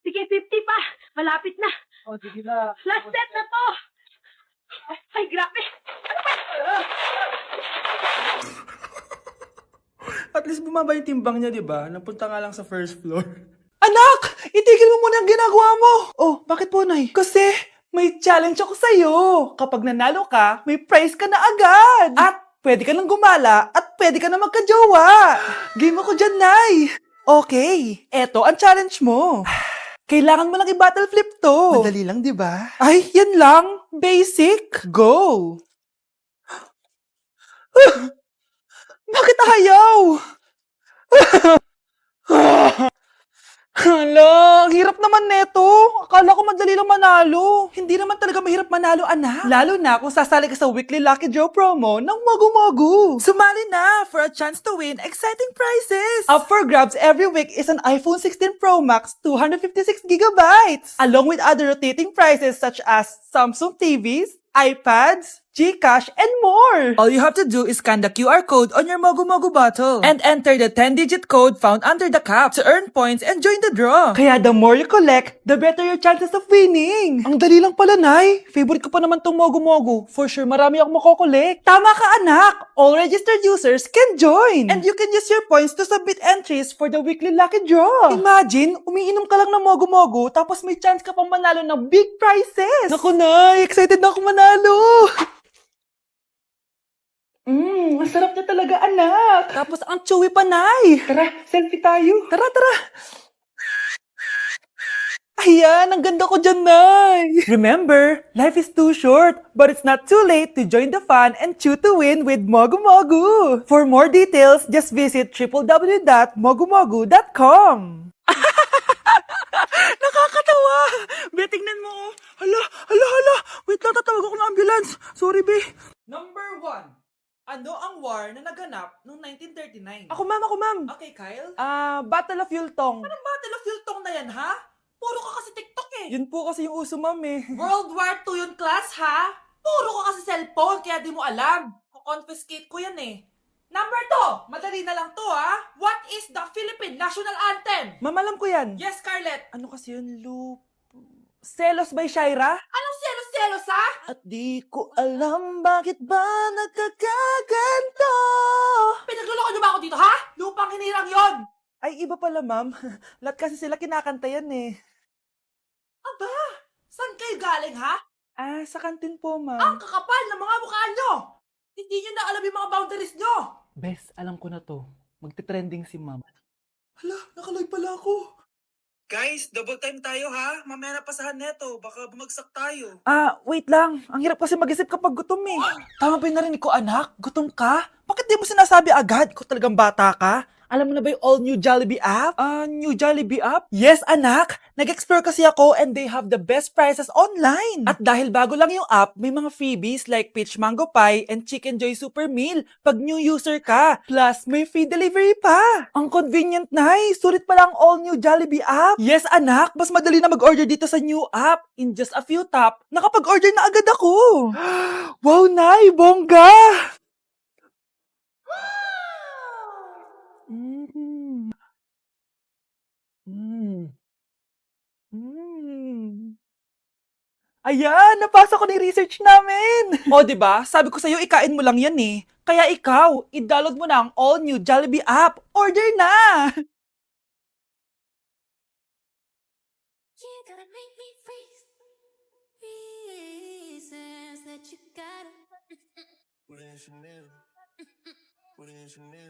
Sige, 50 pa. Malapit na. Oh, sige na. Last step na to. Ay, grabe. At least bumaba yung timbang niya, di ba? Napunta nga lang sa first floor. Anak! Itigil mo muna ang ginagawa mo! Oh, bakit po, Nay? Kasi may challenge ako sa'yo. Kapag nanalo ka, may prize ka na agad. At pwede ka nang gumala at pwede ka na magka-jowa. Game ako dyan, Nay. Okay, eto ang challenge mo. Kailangan mo lang i-battle flip to. Madali lang, di ba? Ay, yan lang. Basic. Go! Bakit ayaw? Hala, ang hirap naman neto. Akala ko madali lang manalo. Hindi naman talaga mahirap manalo, anak. Lalo na kung sasali ka sa weekly Lucky Draw promo ng Mogu-Mogu. Sumali na for a chance to win exciting prizes. Up for grabs every week is an iPhone 16 Pro Max 256 gigabytes, along with other rotating prizes such as Samsung TVs, iPads, GCash, and more! All you have to do is scan the QR code on your Mogu Mogu bottle and enter the 10-digit code found under the cap to earn points and join the draw. Kaya the more you collect, the better your chances of winning. Ang dali lang pala, Nay. Favorite ko pa naman tong Mogu Mogu. For sure, marami akong makokolek. Tama ka, anak! All registered users can join! And you can use your points to submit entries for the weekly lucky draw. Imagine, umiinom ka lang ng Mogu Mogu tapos may chance ka pang manalo ng big prizes. Naku, Nay! Excited na ako manalo! Masarap na talaga, anak. Tapos ang chewy pa, Nay. Tara, selfie tayo. Tara, tara. Ayan, ang ganda ko dyan, Nay. Remember, life is too short, but it's not too late to join the fun and chew to win with Mogu Mogu. For more details, just visit www.mogumogu.com. Nakakatawa! Be, tingnan mo. Hala, hala, hala. Wait lang, tatawag ako ng ambulance. Sorry, Be. Number 1. Ano ang war na naganap noong 1939? Ako, ma'am. Okay, Kyle? Battle of Yultong. Anong Battle of Yultong na yan, ha? Puro ka kasi TikTok eh. Yun po kasi yung uso, ma'am eh. World War II yun, class, ha? Puro ka kasi cellphone, kaya di mo alam. Confiscate ko yan eh. Number 2, madali na lang to, ha? What is the Philippine National Anthem? Ma'am, alam ko yan. Yes, Scarlett. Ano kasi yun, Loop? Selos by Shaira? Anong selos-selos, ha? At di ko alam bakit ba nagkakaganto. Pinagluloko niyo ba ako dito, ha? Lupang hinirang yon. Ay, iba pala, ma'am. Lahat kasi sila kinakanta yan eh. Aba, saan kayo galing, ha? Sa kantin po, ma'am. Ang kakapal ng mga mukha nyo! Hindi nyo na alam yung mga boundaries nyo! Bes, alam ko na to. Magte-trending si ma'am. Hala, nakaloy pala ako. Guys, double time tayo ha. Mamaya na pasahan neto. Baka bumagsak tayo. Wait lang. Ang hirap kasi mag-isip kapag gutom eh. Tama ba yung narinig ko, anak? Gutom ka? Bakit di mo sinasabi agad? Ikaw talagang bata ka? Alam mo na ba yung all new Jollibee app? New Jollibee app? Yes, anak! Nag-explore kasi ako and they have the best prices online. At dahil bago lang yung app, may mga freebies like peach mango pie and chicken joy super meal pag new user ka. Plus, may free delivery pa. Ang convenient, Nay. Sulit pala ang all new Jollibee app. Yes, anak. Mas madali na mag-order dito sa new app. In just a few tap, nakapag-order na agad ako. Wow, Nay! Bongga! Mm. Mm. Mm. Ayan, napasa ko na yung research namin. O, di ba? Sabi ko sa'yo, ikain mo lang yan eh. Kaya ikaw, i-download mo na ang all-new Jollibee app. Order na! You gotta make me freeze. Reasons that you gotta.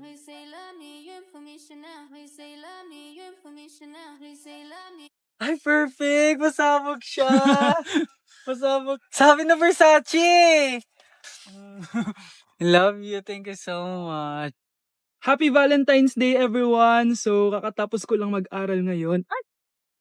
We say love me, you're for me, Chanel. We say love me, you're for me, Chanel. We say love me. Ay, perfect! Masabog siya! Masabog. Sabi na Versace! Love you. Thank you so much. Happy Valentine's Day, everyone! So, kakatapos ko lang mag-aral ngayon.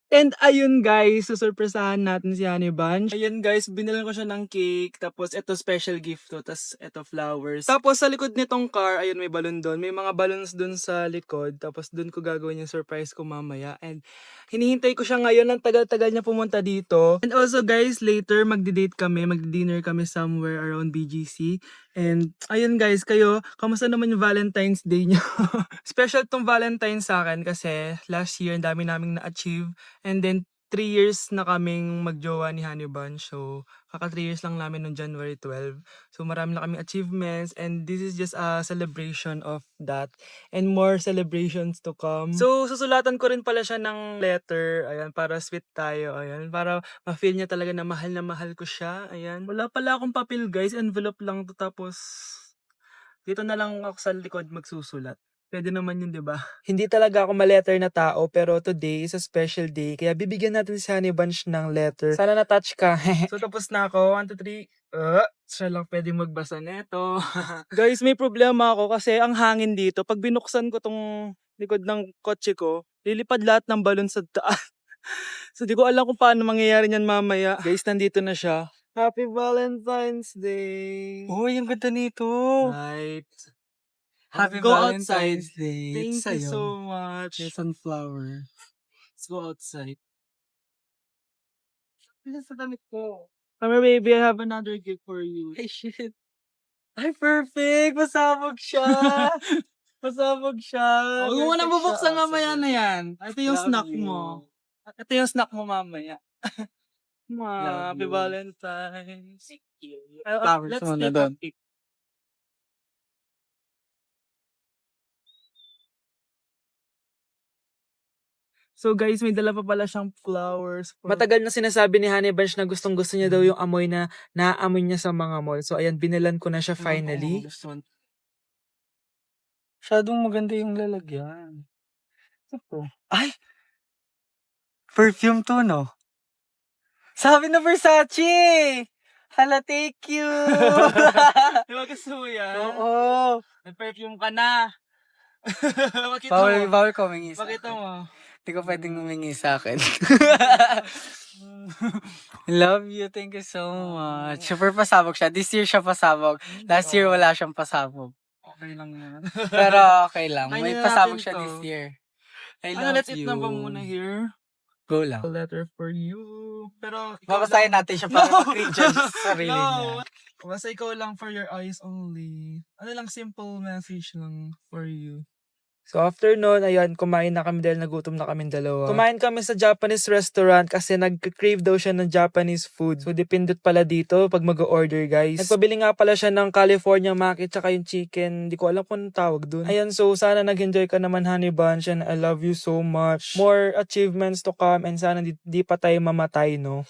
And ayun guys, susurpresahan natin si Honey Bunch. Ayun guys, binilan ko siya ng cake. Tapos ito special gift to. Tapos ito flowers. Tapos sa likod nitong car, ayun may balon doon. May mga balloons doon sa likod. Tapos doon ko gagawin yung surprise ko mamaya. And hinihintay ko siya ngayon. Ang tagal-tagal niya pumunta dito. And also guys, later magdi-date kami. Magdi-dinner kami somewhere around BGC. And ayun guys, kayo, kamusta naman yung Valentine's Day niyo? Special tong Valentine's sa akin kasi last year, ang dami naming na-achieve. And then, 3 years na kaming magjowa ni Honey Bunch. So, kaka 3 years lang namin noong January 12. So, marami na kaming achievements and this is just a celebration of that and more celebrations to come. So, susulatan ko rin pala siya ng letter. Ayan, para sweet tayo. Ayan, para ma-feel niya talaga na mahal ko siya. Ayan. Wala pala akong papel, guys. Envelope lang to, tapos dito na lang ako sa likod magsusulat. Pwede naman yun, di ba? Hindi talaga ako ma-letter na tao, pero today is a special day. Kaya bibigyan natin si Honey Bunch ng letter. Sana na-touch ka. So, tapos na ako. 1, 2, 3. Siya lang pwede magbasa neto. Guys, may problema ako kasi ang hangin dito. Pag binuksan ko tong likod ng kotse ko, lilipad lahat ng balon sa taas. So, di ko alam kung paano mangyayari niyan mamaya. Guys, nandito na siya. Happy Valentine's Day! Uy, ang ganda nito. Right. Happy Go Valentine's outside. Day. Thank you Sa'yo. so much. May sunflower. Let's go outside. Pilas sa damit ko. Come here, baby. I have another gift for you. Hey, shit. Ay, perfect! Pasabog siya! Pasabog siya! Huwag mo na Perfect bubuksan siya. mamaya Sige. na yan. Ito yung Love snack you. mo. Ito yung snack mo mamaya. Love Happy you. Valentine's. Flowers Let's muna take doon. a pic. So guys, may dala pa pala siyang flowers. Matagal na sinasabi ni Honey Bunch na gustong gusto niya daw yung amoy na naaamoy niya sa mga mall. So ayan, binilan ko na siya finally. Masyadong maganda yung lalagyan. Ito. Ay! Perfume to, no? Sabi na Versace! Hala, thank you! Di ba gusto mo yan? Oo! May perfume ka na. Pakita Bawal, mo. bawal ko humingi sa Pakita akin. mo. Hindi ko pwedeng humingi sa akin. Love you. Thank you so much. Super pasabog siya. This year siya pasabog. Last year wala siyang pasabog. Okay lang yan. Pero okay lang. Kainin May na pasabog natin siya to. this year. I Ano, love let's you. eat na ba muna here? Go lang. A letter for you. Pero Babasahin natin siya para mag-cringe sa sarili niya. Basta ikaw lang for your eyes only. Ano lang, simple message lang for you. So after nun, ayan, kumain na kami dahil nagutom na kami dalawa. Kumain kami sa Japanese restaurant kasi nag-crave daw siya ng Japanese food. So dependent pala dito pag mag-order, guys. Nagpabili nga pala siya ng California Maki tsaka yung chicken. Hindi ko alam kung anong tawag dun. Ayan, so sana nag-enjoy ka naman, Honey Bunch, and I love you so much. More achievements to come and sana di pa tayo mamatay, no?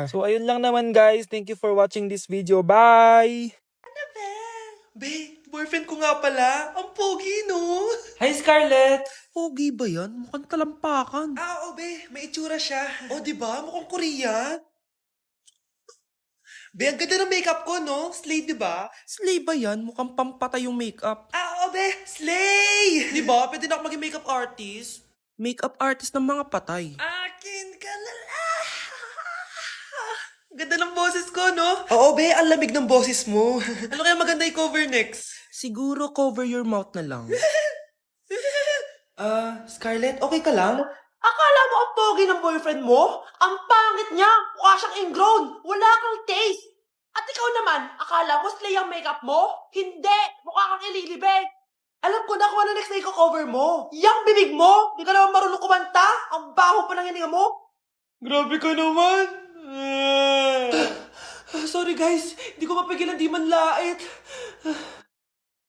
So ayun lang naman, guys. Thank you for watching this video. Bye! Be, boyfriend ko nga pala. Ang pogi, no? Hi, Scarlett! Pogi ba yan? Mukhang talampakan. Oo, be. May itsura siya. O, di ba? Mukhang Korean. Be, ang ganda ng makeup ko, no? Slay, di ba? Slay ba yan? Mukhang pampatay yung makeup. Oo, be. Slay! Di ba? Pwede na ako maging makeup artist. Makeup artist ng mga patay. Akin ka na lang. Ganda ng boses ko, no? Oo, be. Ang lamig ng boses mo. Ano kaya maganda i-cover next? Siguro cover your mouth na lang. Scarlett, okay ka lang? Akala mo ang pogi ng boyfriend mo? Ang pangit niya! Mukha siyang ingrown! Wala kang taste! At ikaw naman, akala mo slay ang makeup mo? Hindi! Mukha kang ililibig! Alam ko na kung ano next na i-cover mo. Yang bibig mo! Di ka naman marunong kumanta! Ang baho pa ng hininga mo! Grabe ka naman! Sorry guys, hindi ko mapigilan di man lait.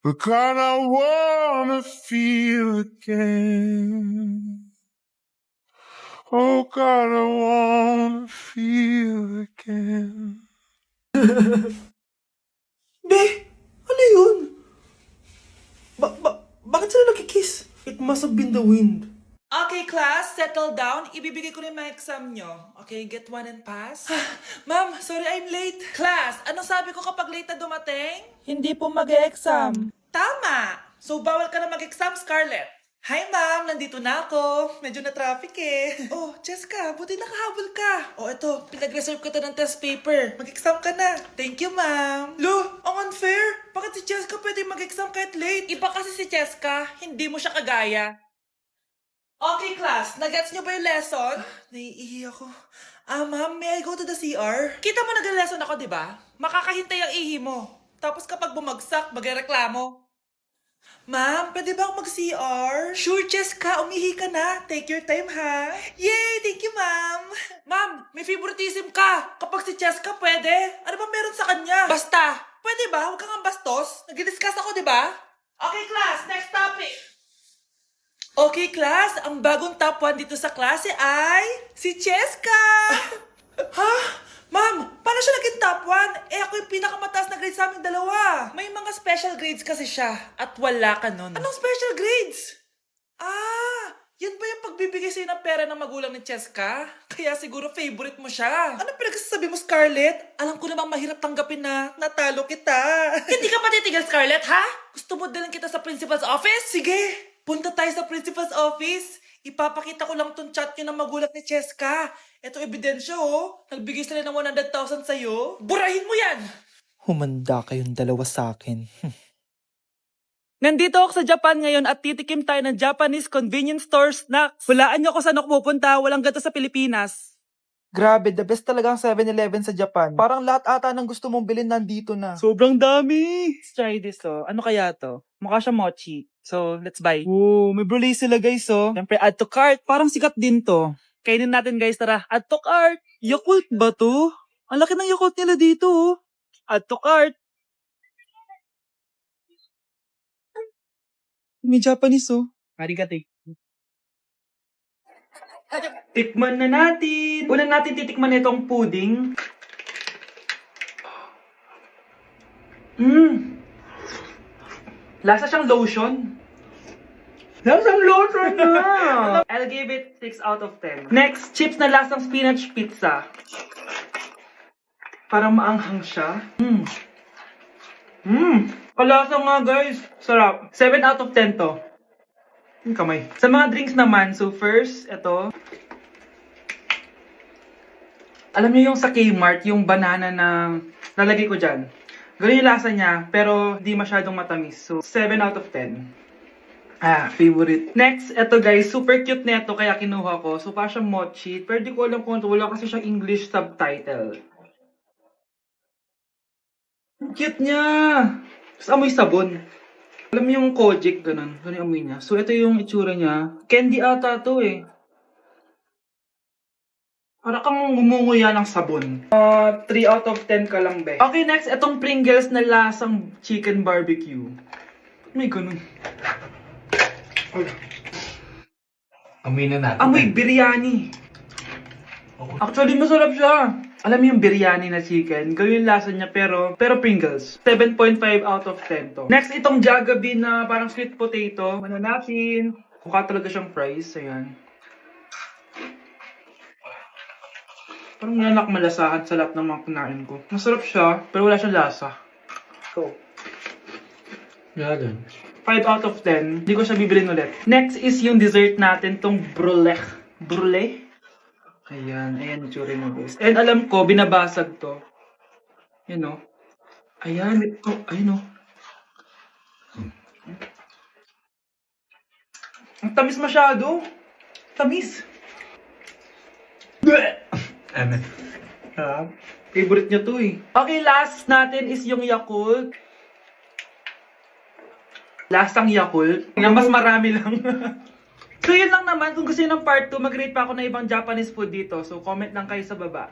Because I wanna feel again. Oh God, I wanna feel again. Be, ano yun? Bakit sila nagkikiss? It must have been the wind. Okay, class, settle down. Ibibigay ko na yung mga exam nyo. Okay, get one and pass. Ma'am, sorry I'm late. Class, ano sabi ko kapag late na dumating? Hindi po mag-e-exam. Tama! So, bawal ka na mag-exam, Scarlett. Hi, ma'am! Nandito na ako. Medyo na-traffic eh. Oh, Jessica, buti nakahabol ka. Oh, eto, pinag-reserve ka ng test paper. Mag-exam ka na. Thank you, ma'am. Lo, ang unfair. Bakit si Jessica pwede mag-exam kahit late? Iba kasi si Jessica, hindi mo siya kagaya. Okay, class. Nagets niyo ba yung lesson? Naiihi ako. Ma'am, may I go to the CR? Kita mo nag-lesson ako, di ba? Makakahintay ang ihi mo. Tapos kapag bumagsak, magreklamo. Ma'am, pwede ba akong mag-CR? Sure, Jessica. Umihi ka na. Take your time, ha? Yay! Thank you, ma'am. may favoritism ka. Kapag si Cheska, pwede. Ano ba meron sa kanya? Basta, pwede ba? Huwag kang ang bastos. Nag-discuss ako, di ba? Okay, class. Next topic. Okay, class. Ang bagong top 1 dito sa klase ay si Cheska. Ha? Ma'am, paano siya naging top 1? Eh, ako yung pinakamataas na grade sa aming dalawa. May mga special grades kasi siya at wala ka nun. Anong special grades? Ah, yan ba yung pagbibigay sa'yo ng pera ng magulang ni Cheska? Kaya siguro favorite mo siya. Ano pinagsasabi mo, Scarlett? Alam ko namang mahirap tanggapin na natalo kita. Hindi ka patitigil, Scarlett, ha? Gusto mo dalhin kita sa principal's office? Sige, punta tayo sa principal's office. Ipapakita ko lang tong chat nyo ng magulang ni Cheska. Ito ebidensya, oh. Nagbigay sila ng 100,000 sa'yo. Burahin mo yan! Humanda kayong dalawa sa akin. Nandito ako sa Japan ngayon at titikim tayo ng Japanese convenience store snacks. Hulaan niyo kung saan ako pupunta, walang ganito sa Pilipinas. Grabe, the best talaga ang 7-Eleven sa Japan. Parang lahat ata ng gusto mong bilhin nandito na. Sobrang dami! Let's try this, oh. Ano kaya to? Mukha siya mochi. So, let's buy. Oh, may brulee sila, guys, oh. Siyempre, add to cart. Parang sikat din to. Kainin natin guys, tara. Add to cart. Yakult ba to? Ang laki ng Yakult nila dito, oh. Add to cart. May Japanese, oh. Arigato. Tikman na natin. Una natin titikman itong pudding. Lasa siyang lotion. Lasang lotion na! I'll give it 6 out of 10. Next, chips na lasang spinach pizza. Parang maanghang siya. Kalasa nga guys. Sarap. 7 out of 10 to. Yung kamay. Sa mga drinks naman, so first, ito. Alam niyo yung sa Kmart, yung banana na nalagay ko dyan. Ganun yung lasa niya, pero di masyadong matamis. So, 7 out of 10. Favorite. Next, ito guys, super cute na ito, kaya kinuha ko. So, parang siyang mochi. Pero di ko alam kung ito, wala kasi siyang English subtitle. Ang cute niya! Tapos amoy sabon. Alam mo yung Kojic, ganun. Ganun yung amoy niya. So, ito yung itsura niya. Candy ata to eh. Para kang ngumunguya ng sabon. 3 out of 10 ka lang, be. Okay, next, itong Pringles na lasang chicken barbecue. May ganun. Amoy na natin. Amoy biryani. Actually, masarap siya. Alam mo yung biryani na chicken, gawin yung lasa niya pero Pringles. 7.5 out of 10 to. Next, itong Jollibee na parang sweet potato. Ano natin? Mukha talaga siyang fries. Ayan. Parang nanak malasahan sa lahat ng mga kinain ko. Masarap siya, pero wala siyang lasa. Go. Yan. 5 out of 10. Hindi ko siya bibilin ulit. Next is yung dessert natin, tong brulee. Brulee? Ayan, ayan yung tsura mo guys. And alam ko, binabasag to. Yan o. Ayan, ito. Ayun o. Ang tamis masyado. Tamis. Amen. Favorite niya to eh. Okay, last natin is yung Yakult. Lasang Yakult. Nga mas marami lang. So yun lang naman. Kung gusto nyo ng part 2, mag-rate pa ako ng ibang Japanese food dito. So comment lang kayo sa baba.